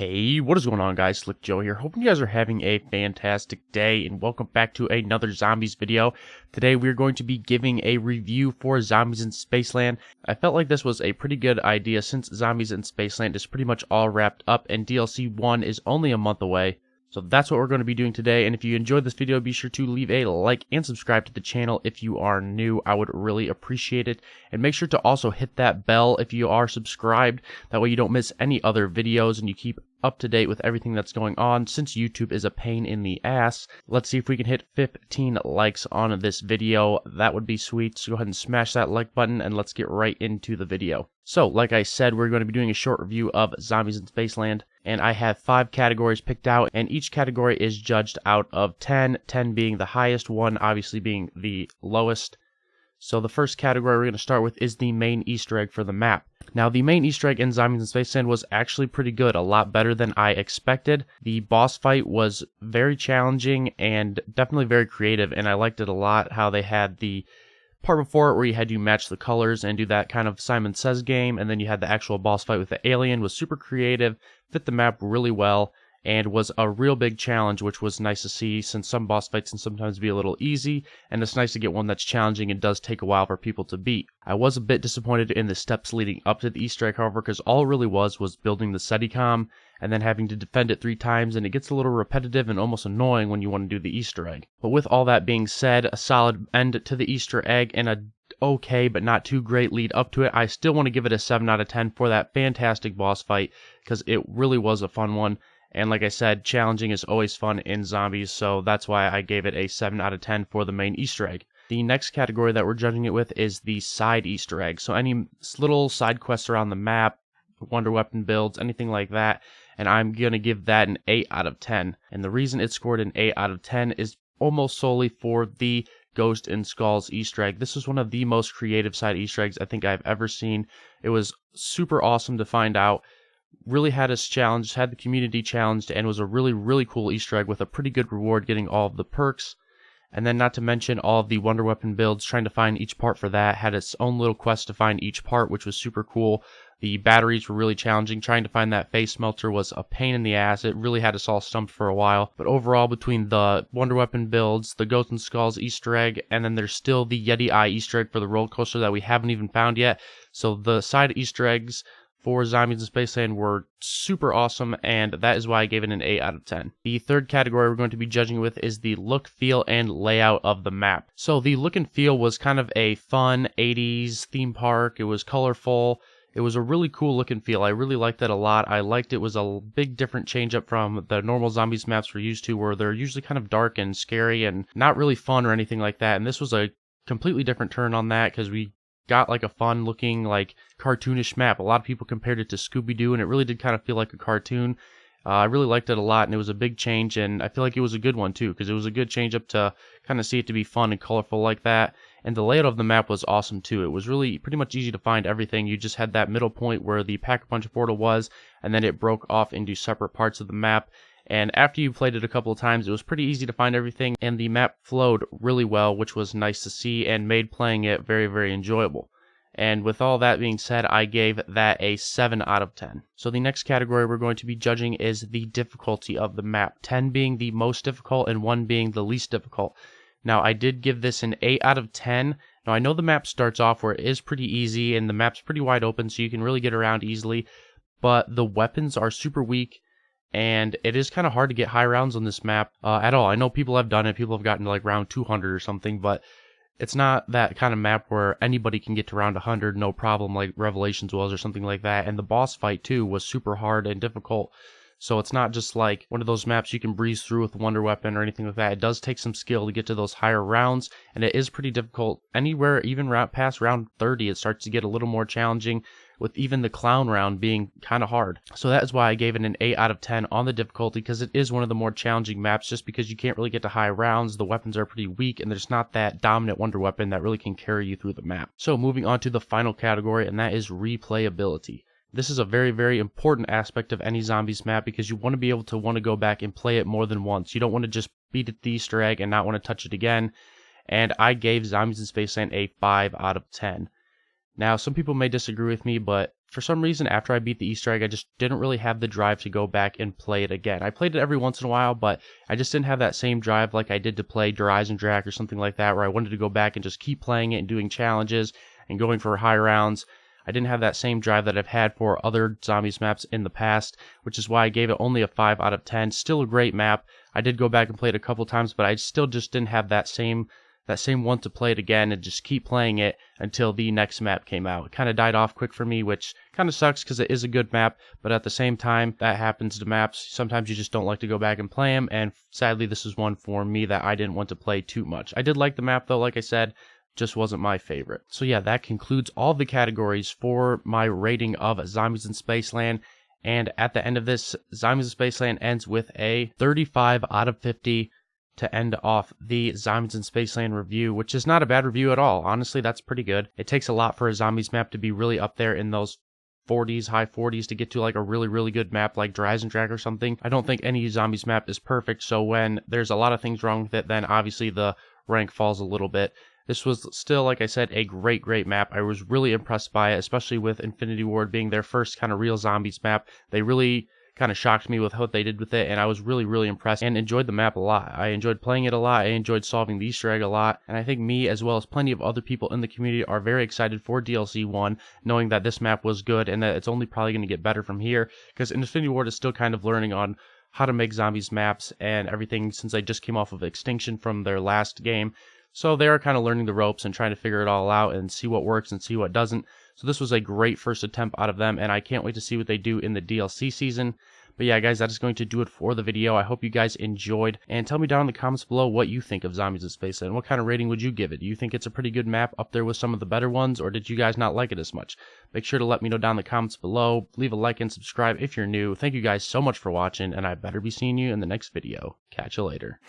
Hey, what is going on, guys? SlickJoe here. Hoping you guys are having a fantastic day, and welcome back to another Zombies video. Today we're going to be giving a review for Zombies in Spaceland. I felt like this was a pretty good idea since Zombies in Spaceland is pretty much all wrapped up and DLC 1 is only a month away. So that's what we're going to be doing today, and if you enjoyed this video, be sure to leave a like and subscribe to the channel if you are new. I would really appreciate it, and make sure to also hit that bell if you are subscribed. That way you don't miss any other videos and you keep up to date with everything that's going on, since YouTube is a pain in the ass. Let's see if we can hit 15 likes on this video. That would be sweet. So go ahead and smash that like button and let's get right into the video. So, like I said, we're going to be doing a short review of Zombies in Spaceland, and I have 5 categories picked out, and each category is judged out of 10, 10 being the highest, 1 obviously being the lowest. So the first category we're going to start with is the main Easter egg for the map. Now, the main Easter egg in Zombies in Spaceland was actually pretty good, a lot better than I expected. The boss fight was very challenging and definitely very creative, and I liked it a lot how they had the part before it where you had to match the colors and do that kind of Simon Says game, and then you had the actual boss fight with the alien. Was super creative, fit the map really well, and was a real big challenge, which was nice to see since some boss fights can sometimes be a little easy, and it's nice to get one that's challenging and does take a while for people to beat. I was a bit disappointed in the steps leading up to the Easter egg, however, because all it really was building the SETICOM and then having to defend it 3 times, and it gets a little repetitive and almost annoying when you want to do the Easter egg. But with all that being said, a solid end to the Easter egg and a okay but not too great lead up to it. I still want to give it a 7 out of 10 for that fantastic boss fight, because it really was a fun one. And like I said, challenging is always fun in Zombies, so that's why I gave it a 7 out of 10 for the main Easter egg. The next category that we're judging it with is the side Easter egg. So any little side quests around the map, wonder weapon builds, anything like that, and I'm going to give that an 8 out of 10. And the reason it scored an 8 out of 10 is almost solely for the Ghost in Skulls Easter egg. This was one of the most creative side Easter eggs I think I've ever seen. It was super awesome to find out. Really had us challenged, had the community challenged, and was a really cool Easter egg with a pretty good reward getting all of the perks. And then not to mention all of the wonder weapon builds, trying to find each part for that, had its own little quest to find each part, which was super cool. The batteries were really challenging. Trying to find that face melter was a pain in the ass. It really had us all stumped for a while. But overall, between the wonder weapon builds, the Ghost and Skulls Easter egg, and then there's still the Yeti Eye Easter egg for the roller coaster that we haven't even found yet. So the side Easter eggs for Zombies in Spaceland were super awesome, and that is why I gave it an 8 out of 10. The third category we're going to be judging with is the look, feel, and layout of the map. So the look and feel was kind of a fun 80s theme park. It was colorful. It was a really cool look and feel. I really liked that a lot. I liked it was a big different change up from the normal Zombies maps we're used to, where they're usually kind of dark and scary and not really fun or anything like that. And this was a completely different turn on that, because we got like a fun looking, like cartoonish map. A lot of people compared it to Scooby-Doo, and it really did kind of feel like a cartoon. I really liked it a lot, and it was a big change, and I feel like it was a good one too, because it was a good change up to kind of see it to be fun and colorful like that. And the layout of the map was awesome too. It was really pretty much easy to find everything. You just had that middle point where the Pack-a-Punch portal was, and then it broke off into separate parts of the map. And after you played it a couple of times, it was pretty easy to find everything, and the map flowed really well, which was nice to see and made playing it very enjoyable. And with all that being said, I gave that a 7 out of 10. So the next category we're going to be judging is the difficulty of the map, 10 being the most difficult and 1 being the least difficult. Now, I did give this an 8 out of 10. Now, I know the map starts off where it is pretty easy, and the map's pretty wide open, so you can really get around easily, but the weapons are super weak, and it is kind of hard to get high rounds on this map at all. I know people have done it, people have gotten to like round 200 or something, but it's not that kind of map where anybody can get to round 100 no problem like Revelations was or something like that. And the boss fight too was super hard and difficult. So it's not just like one of those maps you can breeze through with Wonder Weapon or anything like that. It does take some skill to get to those higher rounds, and it is pretty difficult. Anywhere, even past round 30, it starts to get a little more challenging, with even the clown round being kind of hard. So that is why I gave it an 8 out of 10 on the difficulty, because it is one of the more challenging maps, just because you can't really get to high rounds, the weapons are pretty weak, and there's not that dominant wonder weapon that really can carry you through the map. So moving on to the final category, and that is replayability. This is a very important aspect of any Zombies map, because you want to be able to want to go back and play it more than once. You don't want to just beat at the Easter egg and not want to touch it again. And I gave Zombies in Spaceland a 5 out of 10. Now, some people may disagree with me, but for some reason, after I beat the Easter egg, I just didn't really have the drive to go back and play it again. I played it every once in a while, but I just didn't have that same drive like I did to play Horizon Drac or something like that, where I wanted to go back and just keep playing it and doing challenges and going for high rounds. I didn't have that same drive that I've had for other Zombies maps in the past, which is why I gave it only a 5 out of 10. Still a great map. I did go back and play it a couple times, but I still just didn't have that same want to play it again and just keep playing it until the next map came out. It kind of died off quick for me, which kind of sucks because it is a good map, but at the same time, that happens to maps. Sometimes you just don't like to go back and play them, and sadly, this is one for me that I didn't want to play too much. I did like the map, though, like I said, just wasn't my favorite. So yeah, that concludes all the categories for my rating of Zombies in Spaceland. And at the end of this, Zombies in Spaceland ends with a 35 out of 50 to end off the Zombies in Spaceland review, which is not a bad review at all. Honestly, that's pretty good. It takes a lot for a Zombies map to be really up there in those 40s, high 40s to get to like a really good map like Horizon Drac or something. I don't think any Zombies map is perfect, so when there's a lot of things wrong with it, then obviously the rank falls a little bit. This was still, like I said, a great map. I was really impressed by it, especially with Infinity Ward being their first kind of real Zombies map. They really kind of shocked me with what they did with it, and I was really impressed and enjoyed the map a lot. I enjoyed playing it a lot. I enjoyed solving the Easter egg a lot, and I think me, as well as plenty of other people in the community, are very excited for DLC 1, knowing that this map was good and that it's only probably going to get better from here, because Infinity Ward is still kind of learning on how to make Zombies maps and everything since they just came off of Extinction from their last game. So they are kind of learning the ropes and trying to figure it all out and see what works and see what doesn't. So this was a great first attempt out of them, and I can't wait to see what they do in the DLC season. But yeah, guys, that is going to do it for the video. I hope you guys enjoyed, and tell me down in the comments below what you think of Zombies in Spaceland. What kind of rating would you give it? Do you think it's a pretty good map up there with some of the better ones, or did you guys not like it as much? Make sure to let me know down in the comments below. Leave a like and subscribe if you're new. Thank you guys so much for watching, and I better be seeing you in the next video. Catch you later.